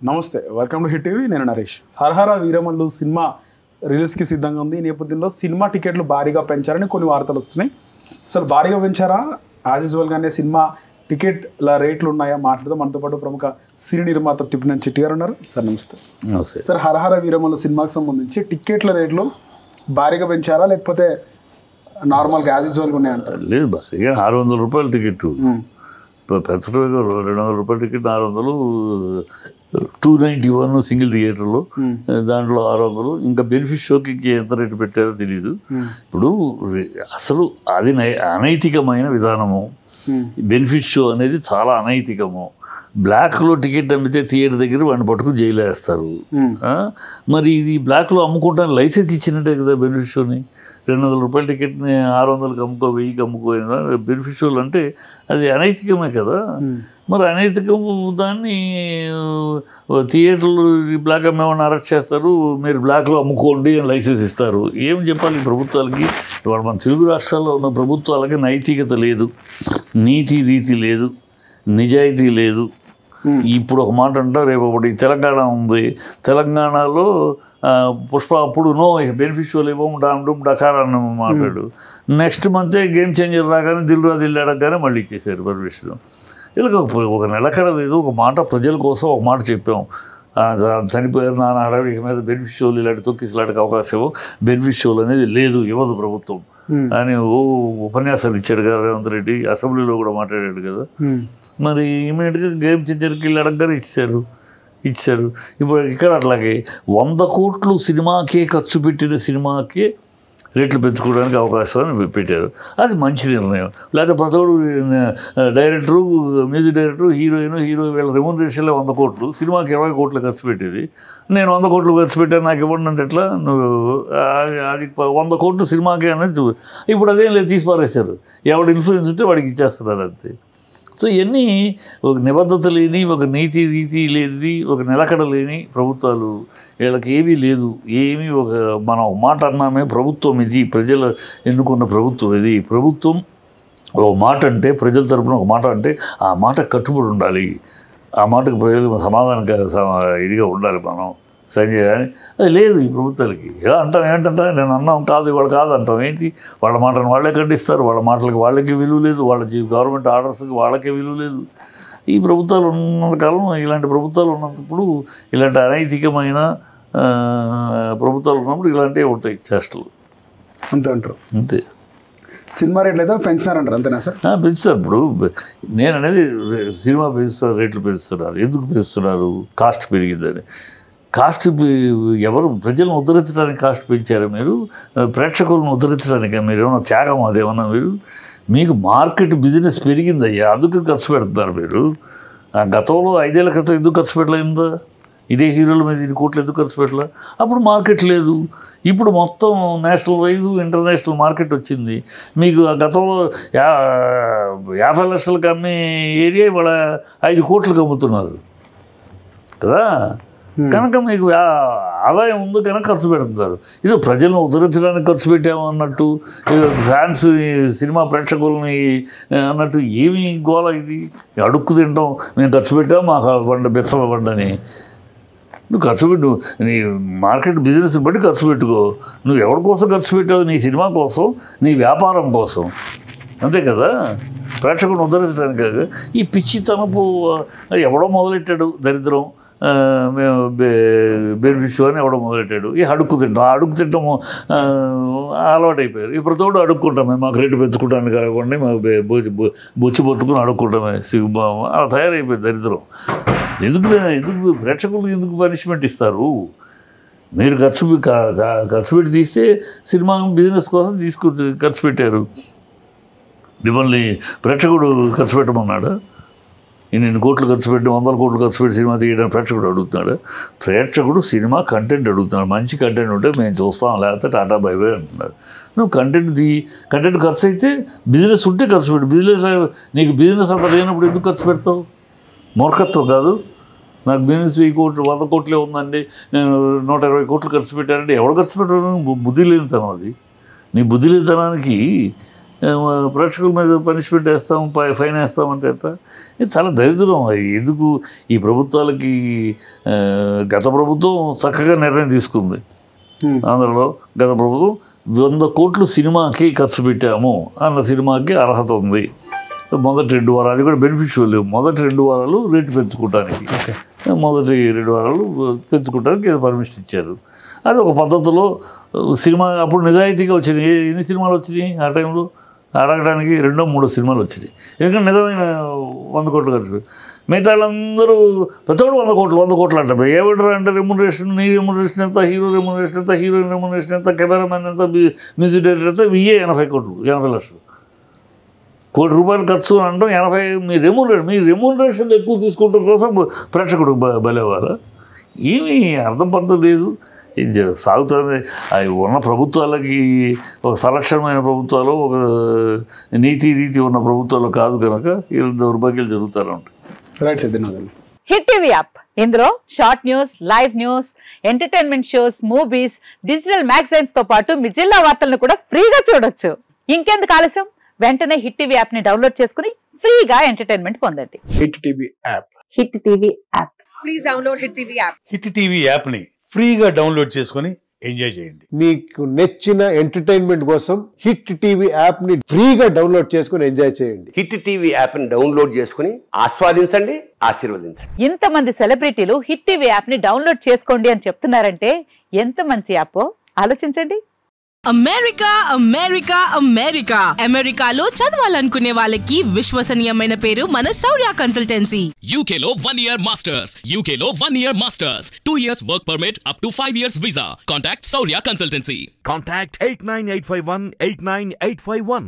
నమస్తే, welcome to hit TV. నేను నరేష్. హరహర Veeramallu cinema రిలీజ్కి సిద్ధంగా ఉంది. ఈ నేపథ్యంలో సినిమా టికెట్లు భారీగా పెంచారని కొన్ని వార్తలు వస్తున్నాయి. అసలు భారీగా పెంచారా? యాజ్ యూజువల్గానే సినిమా టికెట్ల రేట్లు ఉన్నాయా మాట్లాడదాం. మనతో పాటు ప్రముఖ సినీ నిర్మాత తిప్పినేని చిట్టి గారు ఉన్నారు. సార్ నమస్తే. నమస్తే సార్, హరహర వీరమల్లు సినిమాకి సంబంధించి టికెట్ల రేట్లు భారీగా పెంచారా లేకపోతే నార్మల్గా యాజ్ యూజువల్గా ఉన్నాయంటారు? లేదు, బస్ 600 రూపాయల టికెట్ పెంచడమే. 200 రూపాయల టికెట్ 600, 291 సింగిల్ థియేటర్లో, దాంట్లో 600. ఇంకా బెనిఫిట్ షోకి ఎంత రేటు పెట్టారో తెలియదు. ఇప్పుడు అసలు అది అనైతికమైన విధానము. బెనిఫిట్ షో అనేది చాలా అనైతికము. బ్లాక్లో టికెట్ అమ్మితే థియేటర్ దగ్గర వాడిని పట్టుకుని జైలు వేస్తారు. మరి ఇది బ్లాక్లో అమ్ముకుంటాను లైసెన్స్ ఇచ్చినట్టే కదా బెనిఫిట్ షోని. 200 రూపాయల టికెట్ని 600కి అమ్ముకో, 1000కి అమ్ముకోయినా బెనిఫిట్ షోలు అంటే అది అనైతికమే కదా. మరి అనైతికం దాన్ని థియేటర్లు బ్లాక్ అమ్మేవాడిని అరెస్ట్ చేస్తారు, మీరు బ్లాక్లో అమ్ముకోండి అని లైసెన్స్ ఇస్తారు. ఏం చెప్పాలి ప్రభుత్వాలకి? ఇవాళ మన తెలుగు రాష్ట్రాల్లో ఉన్న ప్రభుత్వాలకి నైతికత లేదు, నీతి రీతి లేదు, నిజాయితీ లేదు. ఇప్పుడు ఒక మాట అంటారు, రేపు ఒకటి తెలంగాణ ఉంది, తెలంగాణలో పుష్ప అప్పుడు నో బెనిఫిట్ షోలు ఇవ్వము, డామ్ డకార్ అన్న మాట్లాడు. నెక్స్ట్ మంతే గేమ్ చేంజర్ రాగానే దిల్ రాజు వెళ్ళాడగానే మళ్ళీ ఇచ్చేసారు పర్మిషన్. ఇలా ఒక నిలకడ లేదు. ఒక మాట ప్రజల కోసం ఒక మాట చెప్పాం, చనిపోయారు నాన్న అడవి మీద బెనిఫిట్ షోలు ఇలాంటి తొక్కిసలాంటికి అవకాశం బెనిఫిట్ షోలు అనేది లేదు, ఇవ్వదు ప్రభుత్వం అని ఉపన్యాసాలు ఇచ్చాడు కదా రేవంత్ రెడ్డి. అసెంబ్లీలో కూడా మాట్లాడాడు కదా. మరి ఇమీడియట్గా గేమ్ చేంజర్కి వెళ్ళి అడగగానే ఇచ్చారు. ఇప్పుడు ఇక్కడ అట్లాగే 100 కోట్లు సినిమాకే ఖర్చు పెట్టిన సినిమాకే రేట్లు పెంచుకోవడానికి అవకాశాన్ని పెట్టారు. అది మంచి నిర్ణయం. లేకపోతే ప్రతోడు డైరెక్టరు, మ్యూజిక్ డైరెక్టరు, హీరో వీళ్ళ రెమ్యూనరేషన్లో 100 కోట్లు, సినిమాకి 20 కోట్లు ఖర్చు పెట్టేది. నేను 100 కోట్లు ఖర్చు పెట్టాను, నాకు ఇవ్వండి అంటే ఎట్లా? నువ్వు అది 100 కోట్లు సినిమాకే అనేది ఇప్పుడు అదేం లేదు, తీసి పారేశారు. ఎవడు ఇన్ఫ్లుయెన్స్ ఉంటే వాడికి ఇచ్చేస్తున్నారు అంతే. సో ఇవన్నీ ఒక నిబద్ధత లేని, ఒక నీతి రీతి లేని, ఒక నిలకడ లేని ప్రభుత్వాలు. వీళ్ళకి ఏమీ లేదు, ఏమీ మనం ఒక మాట అన్నామే, ప్రభుత్వం ఇది, ప్రజలు ఎన్నుకున్న ప్రభుత్వం ఇది. ప్రభుత్వం ఒక మాట అంటే, ప్రజల తరపున ఒక మాట అంటే ఆ మాట కట్టుబడి ఉండాలి. ఆ మాటకు ప్రజలు సమాధానం ఇదిగా ఉండాలి మనం. సంజయ్ అని అది లేదు ఈ ప్రభుత్వాలకి. అంటాం ఏంటంటే, నేను అన్నాం కాదు ఇవాళ కాదు అంటాం. ఏంటి వాళ్ళ మాటను వాళ్ళే ఖండిస్తారు, వాళ్ళ మాటలకి వాళ్ళకి విలువ లేదు, వాళ్ళ గవర్నమెంట్ ఆర్డర్స్కి వాళ్ళకే విలువ లేదు. ఈ ప్రభుత్వాలు ఉన్నంతకాలం, ఇలాంటి ప్రభుత్వాలు ఉన్నప్పుడు, ఇలాంటి అనైతికమైన ప్రభుత్వాలు ఉన్నప్పుడు ఇలాంటివి ఉంటాయి చేష్టలు. అంతే అంటారు. అంతే. సినిమా రేట్లు అయితే పెంచినారంటారు, అంతేనా సార్? పెంచుతారు. ఇప్పుడు నేను అనేది సినిమా పెంచుతున్నారు, రేట్లు పెంచుతున్నారు. ఎందుకు పెంచుతున్నారు? కాస్ట్ పెరిగిందని. కాస్ట్ ఎవరు ప్రజలను ఉద్ధరించడానికి కాస్ట్ పెంచారు మీరు? ప్రేక్షకులను ఉద్ధరించడానికి మీరు ఏమన్నా త్యాగం అదేమన్నా? మీకు మార్కెట్ బిజినెస్ పెరిగిందయ్యా, అందుకు ఖర్చు పెడుతున్నారు మీరు. గతంలో 5 ఏళ్ల క్రితం ఎందుకు ఖర్చు పెట్టలేదా? ఇదే హీరోల మీద 2 కోట్లు ఎందుకు ఖర్చు పెట్టలే? అప్పుడు మార్కెట్ లేదు. ఇప్పుడు మొత్తం నేషనల్ వైజ్ ఇంటర్నేషనల్ మార్కెట్ వచ్చింది. మీకు గతంలో 50 లక్షలకు అమ్మే ఏరియా ఇవాళ 5 కోట్లకు అమ్ముతున్నారు కదా. కనుక మీకు ఆదాయం ఉంది కనుక ఖర్చు పెడుతున్నారు. ఇది ప్రజలను ఉద్ధరించడానికి ఖర్చు పెట్టాము అన్నట్టు, ఫ్యాన్స్ సినిమా ప్రేక్షకులని అన్నట్టు ఏమి గోల ఇది? అడుక్కు తింటాం, మేము ఖర్చు పెట్టాము మాకు బెచ్చల బండని. నువ్వు ఖర్చు పెట్టు, నీ మార్కెట్ బిజినెస్ బట్టి ఖర్చు పెట్టుకో. నువ్వు ఎవరి కోసం ఖర్చు పెట్టావు? నీ సినిమా కోసం, నీ వ్యాపారం కోసం, అంతే కదా. ప్రేక్షకులను ఉద్ధరించడానికి కాదు. ఈ పిచ్చితనపు ఎవడో మొదలెట్టాడు దరిద్రం, మేము బెనిఫిట్ షో అని ఎవడో మొదలెట్టాడు. ఈ అడుక్కు తింటాం అలవాటు అయిపోయారు. ఇప్పుడు తోడు అడుక్కుంటామే, మాకు రేటు పెంచుకుంటాను కాకుండా మాకు బొచ్చి పట్టుకుని అడుక్కుంటామే, సిగ్గుబామ అలా తయారైపోయింది దరిద్రం. ఎందుకు ప్రేక్షకులకు ఎందుకు పనిష్మెంట్ ఇస్తారు? మీరు ఖర్చు పెట్టి తీస్తే సినిమా బిజినెస్ కోసం ఖర్చు పెట్టారు. మిమ్మల్ని ప్రేక్షకుడు ఖర్చు పెట్టమన్నాడు. ఇన్ని కోట్లు ఖర్చు పెట్టి 100 కోట్లు ఖర్చు పెట్టి సినిమా తీయడానికి ప్రేక్షకుడు అడుగుతున్నాడు. ప్రేక్షకుడు సినిమా కంటెంట్ అడుగుతున్నాడు. మంచి కంటెంట్ ఉంటే మేము చూస్తాం, లేకపోతే టాటా బై బై అంటున్నారు. నువ్వు కంటెంట్ ఖర్చు అయితే బిజినెస్ ఉంటే ఖర్చు పెట్టు. నీకు బిజినెస్ అంత లేనప్పుడు ఎందుకు ఖర్చు పెడతావు? మూర్ఖత్వం కాదు. నాకు బిజినెస్ 1000 కోట్లు 100 కోట్లే ఉందండి, నేను 120 కోట్లు ఖర్చు పెట్టానంటే ఎవడు ఖర్చు పెట్టాను? బుద్ధి లేనితనం అది. నీ బుద్ధి లేనితనానికి ప్రేక్షకుల మీద పనిష్మెంట్ వేస్తాం, ఫైన్ వేస్తామంటే ఎట్లా? ఇది చాలా దరిద్రం. ఎందుకు ఈ ప్రభుత్వాలకి గత ప్రభుత్వం చక్కగా నిర్ణయం తీసుకుంది. ఆంధ్రలో గత ప్రభుత్వం 100 కోట్లు సినిమాకి ఖర్చు పెట్టాము అన్న సినిమాకి అర్హత ఉంది. మొదటి 2 వారాలు, అది కూడా బెనిఫిషియల్. మొదటి 2 వారాలు రేటు పెంచుకోవడానికి, మొదటి 2 వారాలు పెంచుకోవడానికి పర్మిషన్ ఇచ్చారు. అది ఒక పద్ధతిలో సినిమా అప్పుడు నిజాయితీగా వచ్చినాయి. ఎన్ని సినిమాలు వచ్చినాయి ఆ టైంలో? అడగడానికి 2-3 సినిమాలు వచ్చినాయి. ఎందుకంటే నిజమైన 100 కోట్లు ఖర్చు. మిగతా వాళ్ళందరూ ప్రతి ఒక్కరు 100 కోట్లు అంటారు. ఏమిటారు అంటే రెమ్యునరేషన్, నీ రెమ్యునరేషన్ ఎంత, హీరో రెమ్యునరేషన్ ఎంత, హీరోయిన్ రెమ్యునరేషన్ ఎంత, కెమెరామెన్ ఎంత, మ్యూజిక్ డైరెక్టర్ ఎంత, 80 కోట్లు, 80 లక్షలు. ₹1 ఖర్చు అనడం 80. మీ రెమ్యునరేషన్ ఎక్కువ తీసుకుంటాం కోసం ప్రేక్షకుడు బలేవారా? ఏమీ అర్థం పద్ధతి లేదు. ఇది సాగుతుంది. అవి ఉన్న ప్రభుత్వాలకి ఒక సంరక్షణమైన ప్రభుత్వాలు, ఒక నీతి ఉన్న ప్రభుత్వాలు కాదు కనుక ఈ దౌర్భాగ్యాలు జరుగుతూనే ఉంటాయి. హిట్ టీవీ యాప్, ఇందులో short news, live news, entertainment shows, movies, digital magazines తో పాటు మీ జిల్లా వార్తలను కూడా ఫ్రీగా చూడొచ్చు. ఇంకెందుకు ఆలస్యం? వెంటనే హిట్ టీవీ యాప్ ని డౌన్లోడ్ చేసుకుని ఫ్రీగా ఎంటర్టైన్మెంట్ పొందండి. Hit TV app. Hit TV app. Please download hit TV app. Hit TV app ని ఫ్రీగా డౌన్లోడ్ చేసుకొని ఎంజాయ్ చేయండి. మీకు నచ్చిన ఎంటర్టైన్మెంట్ కోసం హిట్ టీవీ యాప్ ని ఫ్రీగా డౌన్లోడ్ చేసుకొని ఎంజాయ్ చేయండి. హిట్ టీవీ యాప్ ని డౌన్లోడ్ చేసుకుని ఆస్వాదించండి, ఆశీర్వదించండి. ఇంతమంది సెలబ్రిటీలు హిట్ టీవీ యాప్ ని డౌన్లోడ్ చేసుకోండి అని చెప్తున్నారంటే ఎంత మంచి యాప్ ఆలోచించండి. అమెరికా అమెరికా అమెరికా అమెరికాలో చదవాలనుకునే వాళ్ళకి విశ్వసనీయమైన పేరు మన శౌర్య కన్సల్టెన్సీ. UK లో 1 year masters, UK లో 1 year masters, 2 years work permit up to 5 years visa. Contact Saurya Consultancy. Contact 89851 89851.